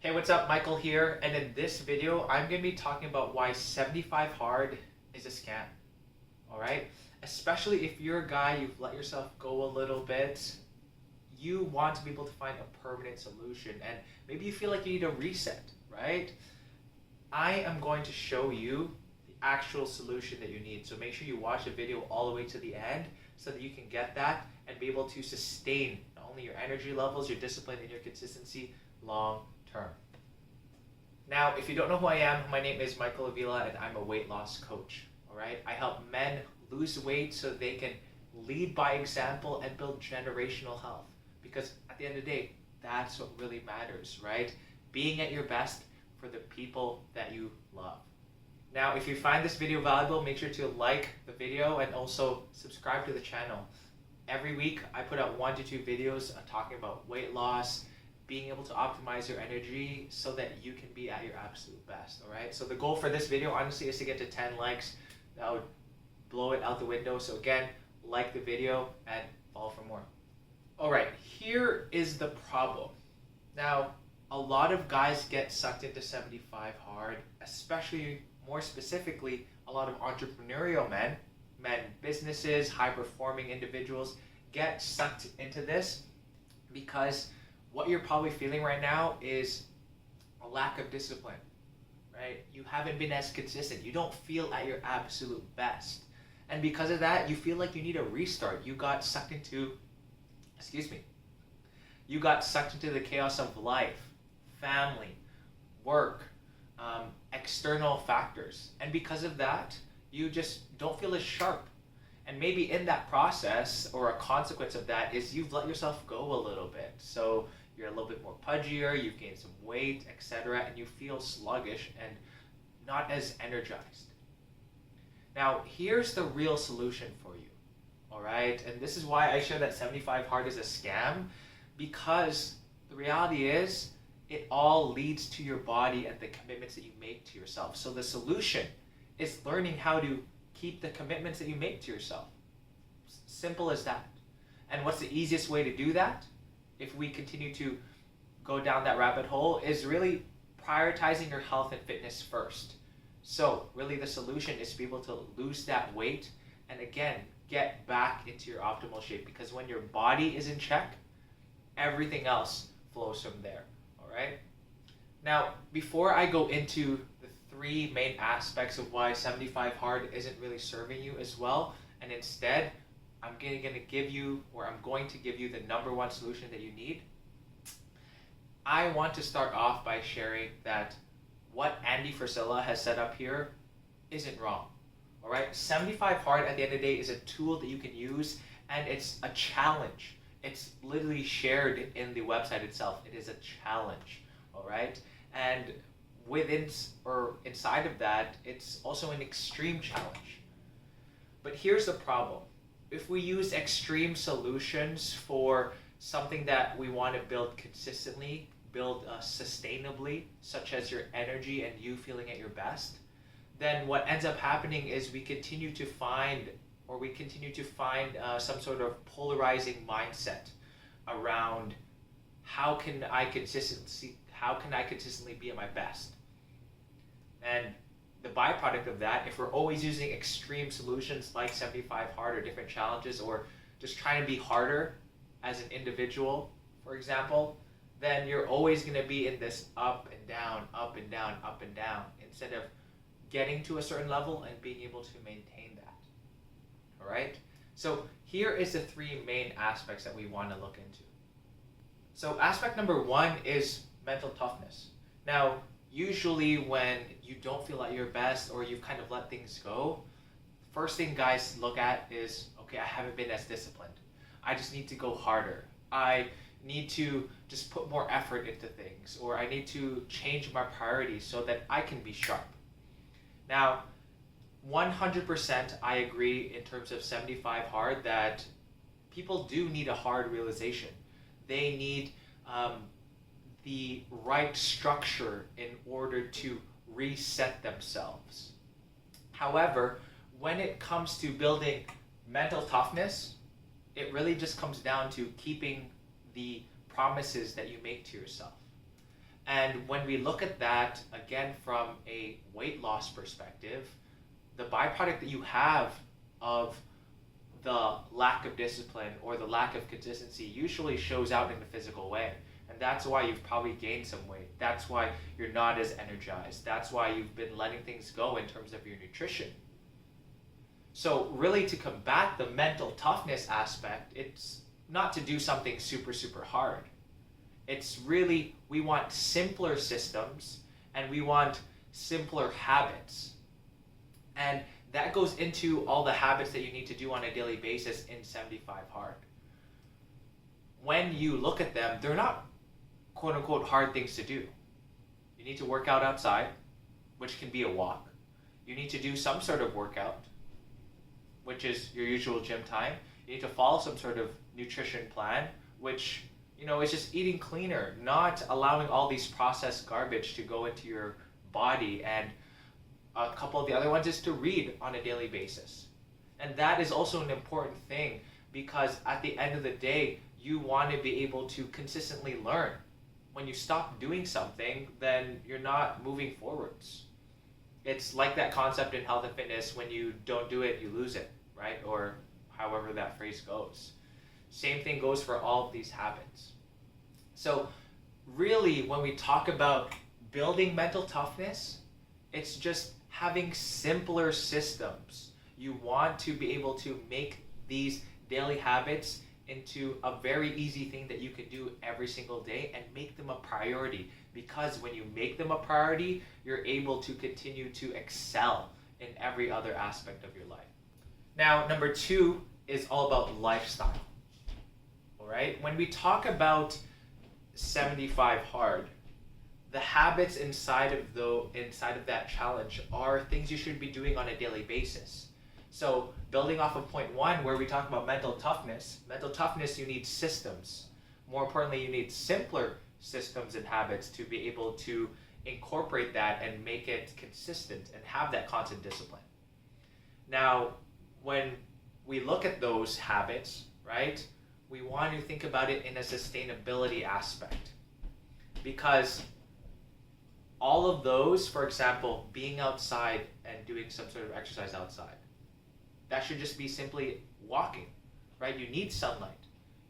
Hey, what's up? Michael here, and in this video, I'm going to be talking about why 75 hard is a scam. All right? Especially if you're a guy, you've let yourself go a little bit, you want to be able to find a permanent solution, and maybe you feel like you need a reset, right? I am going to show you the actual solution that you need. So make sure you watch the video all the way to the end so that you can get that and be able to sustain not only your energy levels, your discipline, and your consistency long term. Now, if you don't know who I am, my name is Michael Avila and I'm a weight loss coach. All right, I help men lose weight so they can lead by example and build generational health. Because at the end of the day, that's what really matters, right? Being at your best for the people that you love. Now, if you find this video valuable, make sure to like the video and also subscribe to the channel. Every week, I put out 1 to 2 videos talking about weight loss, being able to optimize your energy so that you can be at your absolute best, all right? So the goal for this video, honestly, is to get to 10 likes. That would blow it out the window. So again, like the video and follow for more. All right, here is the problem. Now, a lot of guys get sucked into 75 hard, especially more specifically, a lot of entrepreneurial men businesses, high-performing individuals get sucked into this because what you're probably feeling right now is a lack of discipline, right? You haven't been as consistent. You don't feel at your absolute best. And because of that, you feel like you need a restart. You got sucked into, you got sucked into the chaos of life, family, work, external factors. And because of that, you just don't feel as sharp. And maybe in that process, or a consequence of that, is you've let yourself go a little bit. So you're a little bit more pudgier, you've gained some weight, etc., and you feel sluggish and not as energized. Now, here's the real solution for you, all right? And this is why I share that 75 hard is a scam, because the reality is it all leads to your body and the commitments that you make to yourself. So the solution is learning how to keep the commitments that you make to yourself. Simple as that. And what's the easiest way to do that? If we continue to go down that rabbit hole, is really prioritizing your health and fitness first. So really the solution is to be able to lose that weight and again, get back into your optimal shape, because when your body is in check, everything else flows from there, all right? Now, before I go into the 3 main aspects of why 75 hard isn't really serving you as well, and instead, I'm going to give you the number 1 solution that you need. I want to start off by sharing that what Andy Frisella has set up here isn't wrong. All right, 75 hard at the end of the day is a tool that you can use, and it's a challenge. It's literally shared in the website itself. It is a challenge. All right, and inside of that, it's also an extreme challenge. But here's the problem. If we use extreme solutions for something that we want to build consistently, build sustainably, such as your energy and you feeling at your best, then what ends up happening is we continue to find some sort of polarizing mindset around how can I consistently be at my best. And the byproduct of that, if we're always using extreme solutions like 75 hard or different challenges, or just trying to be harder as an individual, for example, then you're always going to be in this up and down, up and down, up and down, instead of getting to a certain level and being able to maintain that. All right? So here is the 3 main aspects that we want to look into. So aspect number 1 is mental toughness. Now, usually when you don't feel at your best or you've kind of let things go, first thing guys look at is, okay, I haven't been as disciplined. I just need to go harder. I need to just put more effort into things, or I need to change my priorities so that I can be sharp. Now, 100% I agree in terms of 75 hard that people do need a hard realization. They need the right structure in order to reset themselves. However, when it comes to building mental toughness, it really just comes down to keeping the promises that you make to yourself. And when we look at that, again, from a weight loss perspective, the byproduct that you have of the lack of discipline or the lack of consistency usually shows out in a physical way. And that's why you've probably gained some weight. That's why you're not as energized. That's why you've been letting things go in terms of your nutrition. So really, to combat the mental toughness aspect, it's not to do something super, super hard. It's really, we want simpler systems and we want simpler habits. And that goes into all the habits that you need to do on a daily basis in 75 Hard. When you look at them, they're not quote unquote hard things to do. You need to work out outside, which can be a walk. You need to do some sort of workout, which is your usual gym time. You need to follow some sort of nutrition plan, which is just eating cleaner, not allowing all these processed garbage to go into your body. And a couple of the other ones is to read on a daily basis. And that is also an important thing, because at the end of the day, you want to be able to consistently learn. When you stop doing something, then you're not moving forwards. It's like that concept in health and fitness: when you don't do it, you lose it, right? Or however that phrase goes. Same thing goes for all of these habits. So really, when we talk about building mental toughness, it's just having simpler systems. You want to be able to make these daily habits into a very easy thing that you can do every single day and make them a priority. Because when you make them a priority, you're able to continue to excel in every other aspect of your life. Now, number 2 is all about lifestyle. All right? When we talk about 75 Hard, the habits inside of that challenge are things you should be doing on a daily basis. So building off of point 1, where we talk about mental toughness, you need systems. More importantly, you need simpler systems and habits to be able to incorporate that and make it consistent and have that constant discipline. Now, when we look at those habits, right, we want to think about it in a sustainability aspect. Because all of those, for example, being outside and doing some sort of exercise outside, that should just be simply walking, right? You need sunlight.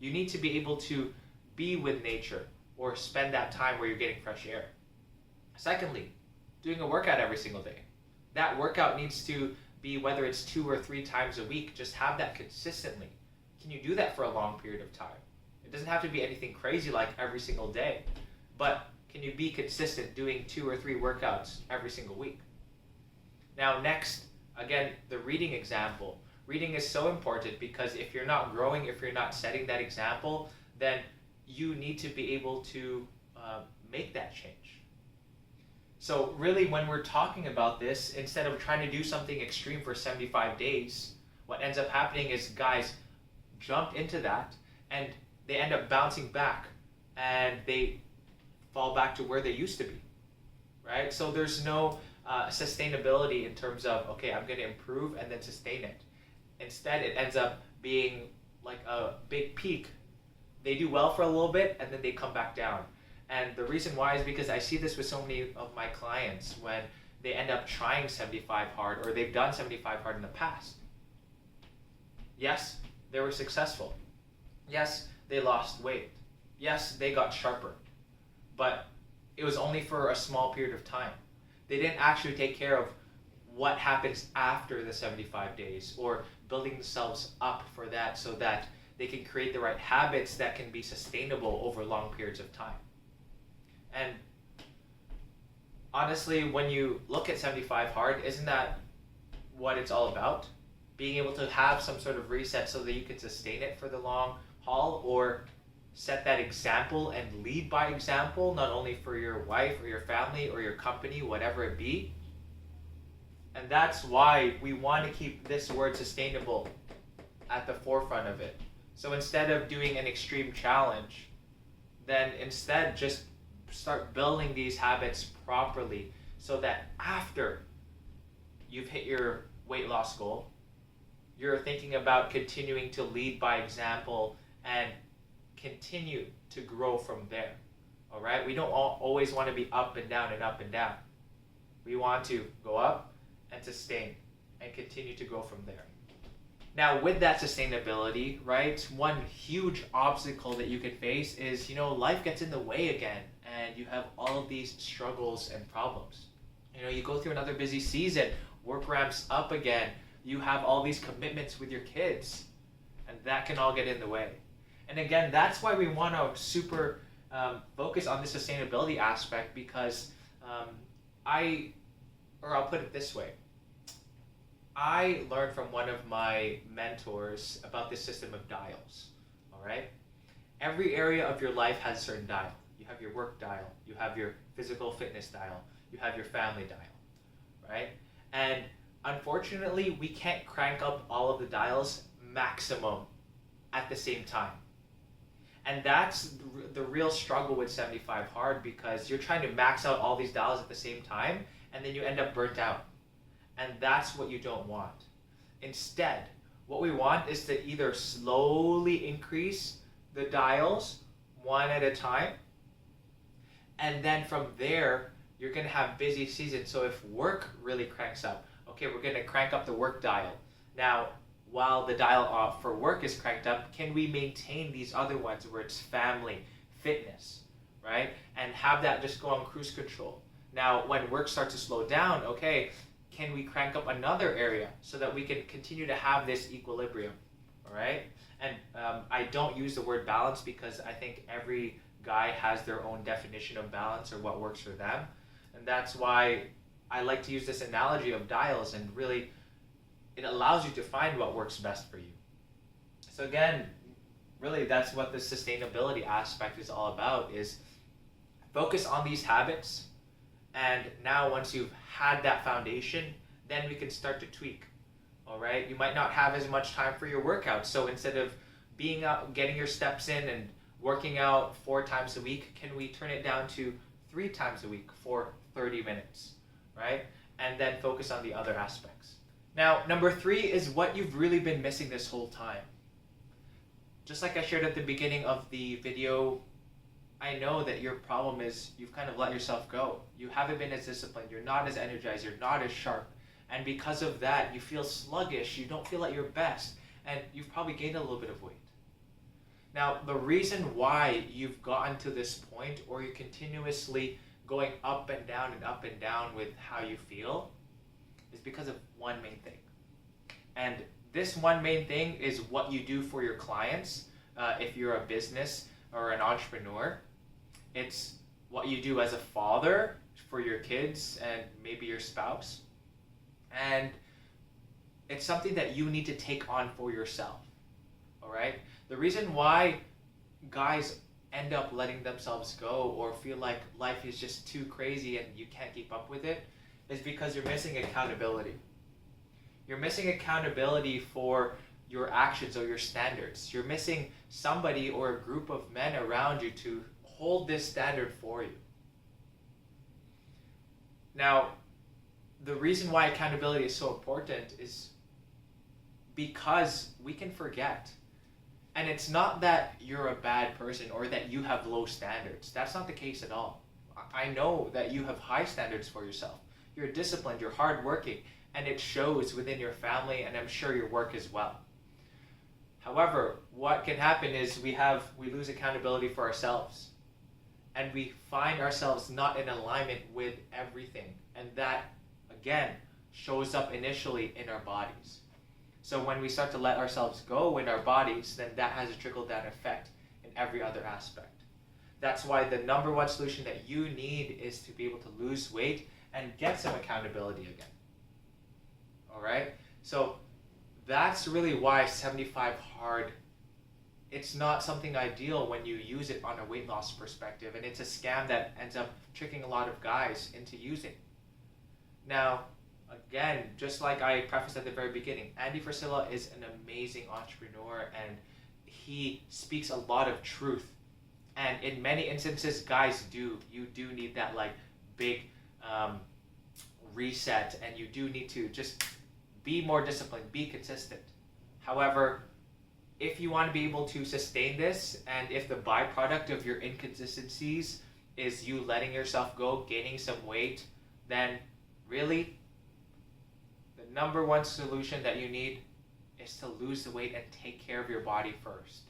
You need to be able to be with nature or spend that time where you're getting fresh air. Secondly, doing a workout every single day. That workout needs to be, whether it's 2 or 3 times a week, just have that consistently. Can you do that for a long period of time? It doesn't have to be anything crazy like every single day, but can you be consistent doing 2 or 3 workouts every single week? Now next, again, the reading example. Reading is so important because if you're not growing, if you're not setting that example, then you need to be able to make that change. So really, when we're talking about this, instead of trying to do something extreme for 75 days, what ends up happening is guys jump into that and they end up bouncing back and they fall back to where they used to be, right? So there's no sustainability in terms of, okay, I'm going to improve and then sustain it. Instead, it ends up being like a big peak. They do well for a little bit and then they come back down. And the reason why is because I see this with so many of my clients when they end up trying 75 Hard or they've done 75 Hard in the past. Yes, they were successful. Yes, they lost weight. Yes, they got sharper. But it was only for a small period of time. They didn't actually take care of what happens after the 75 days or building themselves up for that so that they can create the right habits that can be sustainable over long periods of time. And honestly, when you look at 75 Hard, isn't that what it's all about? Being able to have some sort of reset so that you can sustain it for the long haul, or set that example and lead by example, not only for your wife or your family or your company, whatever it be. And that's why we want to keep this word sustainable at the forefront of it. So instead of doing an extreme challenge, then instead just start building these habits properly so that after you've hit your weight loss goal, you're thinking about continuing to lead by example and continue to grow from there. All right, we don't always want to be up and down and up and down. We want to go up and sustain and continue to go from there. Now, with that sustainability, right, one huge obstacle that you can face is, life gets in the way again, and you have all of these struggles and problems. You go through another busy season, work ramps up again, you have all these commitments with your kids, and that can all get in the way. And again, that's why we want to super focus on the sustainability aspect, because I'll put it this way. I learned from one of my mentors about this system of dials, all right? Every area of your life has a certain dial. You have your work dial, you have your physical fitness dial, you have your family dial, right? And unfortunately, we can't crank up all of the dials maximum at the same time. And that's the real struggle with 75 Hard, because you're trying to max out all these dials at the same time, and then you end up burnt out. And that's what you don't want. Instead, what we want is to either slowly increase the dials one at a time, and then from there, you're going to have busy seasons. So if work really cranks up, okay, we're going to crank up the work dial. Now, while the dial for work is cranked up, can we maintain these other ones where it's family, fitness, right? And have that just go on cruise control. Now, when work starts to slow down, okay, can we crank up another area so that we can continue to have this equilibrium, all right? And I don't use the word balance, because I think every guy has their own definition of balance or what works for them. And that's why I like to use this analogy of dials, and really it allows you to find what works best for you. So again, really that's what the sustainability aspect is all about, is focus on these habits. And now once you've had that foundation, then we can start to tweak, all right? You might not have as much time for your workouts. So instead of being out, getting your steps in and working out 4 times a week, can we turn it down to 3 times a week for 30 minutes, right? And then focus on the other aspects. Now, number 3 is what you've really been missing this whole time. Just like I shared at the beginning of the video, I know that your problem is you've kind of let yourself go. You haven't been as disciplined, you're not as energized, you're not as sharp. And because of that, you feel sluggish, you don't feel at your best, and you've probably gained a little bit of weight. Now, the reason why you've gotten to this point, or you're continuously going up and down with how you feel, is because of one main thing. And this one main thing is what you do for your clients. If you're a business or an entrepreneur, it's what you do as a father for your kids and maybe your spouse. And it's something that you need to take on for yourself, all right? The reason why guys end up letting themselves go or feel like life is just too crazy and you can't keep up with it is because you're missing accountability. You're missing accountability for your actions or your standards. You're missing somebody or a group of men around you to hold this standard for you. Now, the reason why accountability is so important is because we can forget. And it's not that you're a bad person or that you have low standards. That's not the case at all. I know that you have high standards for yourself. You're disciplined, you're hardworking, and it shows within your family, and I'm sure your work as well. However, what can happen is we lose accountability for ourselves, and we find ourselves not in alignment with everything, and that again shows up initially in our bodies. So when we start to let ourselves go in our bodies, then that has a trickle-down effect in every other aspect. That's why the number one solution that you need is to be able to lose weight and get some accountability again. All right? So that's really why 75 Hard, it's not something ideal when you use it on a weight loss perspective, and it's a scam that ends up tricking a lot of guys into using. Now, again, just like I prefaced at the very beginning, Andy Frisella is an amazing entrepreneur, and he speaks a lot of truth. And in many instances, guys you do need that like big reset, and you do need to just be more disciplined, be consistent. However, if you want to be able to sustain this, and if the byproduct of your inconsistencies is you letting yourself go, gaining some weight, then really the number one solution that you need is to lose the weight and take care of your body first.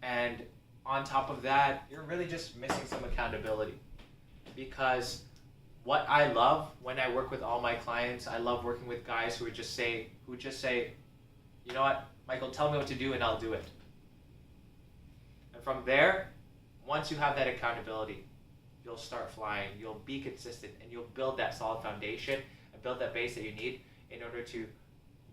And on top of that, you're really just missing some accountability. Because what I love when I work with all my clients, I love working with guys who just say, you know what, Michael, tell me what to do and I'll do it. And from there, once you have that accountability, you'll start flying, you'll be consistent, and you'll build that solid foundation and build that base that you need in order to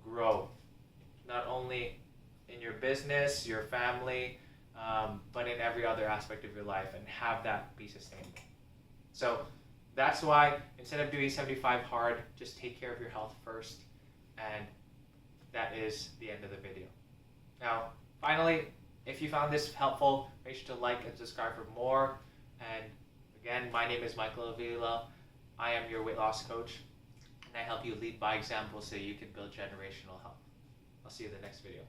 grow, not only in your business, your family, but in every other aspect of your life, and have that be sustainable. So that's why instead of doing 75 hard, just take care of your health first, and that is the end of the video. Now, finally, if you found this helpful, make sure to like and subscribe for more. And again, my name is Michael Avila. I am your weight loss coach, and I help you lead by example so you can build generational health. I'll see you in the next video.